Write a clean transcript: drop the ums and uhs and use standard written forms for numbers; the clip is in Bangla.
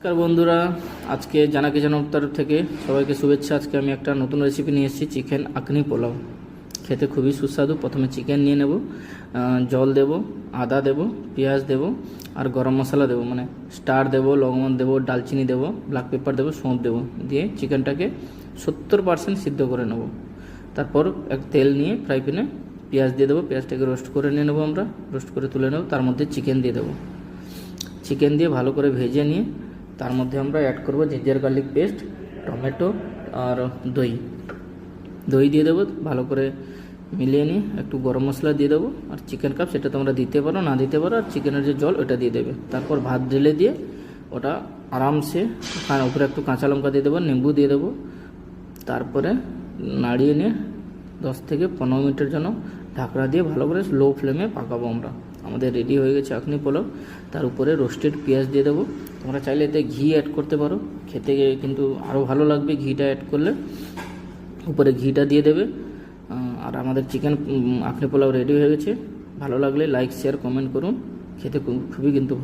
নমস্কার বন্ধুরা, আজকে জানাকি জানার তরফ থেকে সবাইকে শুভেচ্ছা। আজকে আমি একটা নতুন রেসিপি নিয়ে এসেছি, চিকেন আখনি পোলাও। খেতে খুবই সুস্বাদু। প্রথমে চিকেন নিয়ে নেব, জল দেব, আদা দেব, পেঁয়াজ দেব আর গরম মশলা দেব, মানে স্টার দেব, লবঙ্গ দেব, ডালচিনি দেব, ব্ল্যাক পেপার দেব, সৌঁফ দেব, দিয়ে চিকেনটাকে 70% সিদ্ধ করে নেব। তারপর এক তেল নিয়ে ফ্রাই প্যানে পেঁয়াজ দিয়ে দেবো, পেঁয়াজটাকে রোস্ট করে নিয়ে নেবো, আমরা রোস্ট করে তুলে নেব। তার মধ্যে চিকেন দিয়ে দেবো, চিকেন দিয়ে ভালো করে ভেজে নিয়ে তার মধ্যে আমরা অ্যাড করব জিঞ্জার গার্লিক পেস্ট, টমেটো আর দই দিয়ে দেবো। ভালো করে মিলিয়ে নিয়ে একটু গরম মশলা দিয়ে দেবো আর চিকেন কাপ, সেটা তোমরা দিতে পারো না দিতে পারো। আর চিকেনের যে জল ওটা দিয়ে দেবে। তারপর ভাত ঢেলে দিয়ে ওটা আরামসে উপরে একটু কাঁচা লঙ্কা দিয়ে দেবো, নিম্বু দিয়ে দেবো। তারপরে নাড়িয়ে নিয়ে 10 থেকে 15 মিনিটের জন্য ঢাকনা দিয়ে ভালো করে লো ফ্লেমে পাকাবো আমরা। আমাদের রেডি হয়ে গেছে আখনি পোলাও। তার উপরে রোস্টেড পেঁয়াজ দিয়ে দেবো। তোমরা চাইলে এতে ঘি অ্যাড করতে পারো, খেতে কিন্তু আরও ভালো লাগবে ঘিটা অ্যাড করলে। উপরে ঘিটা দিয়ে দেবে। আর আমাদের চিকেন আখনি পোলাও রেডি হয়ে গেছে। ভালো লাগলে লাইক, শেয়ার, কমেন্ট করুন। খেতে খুবই কিন্তু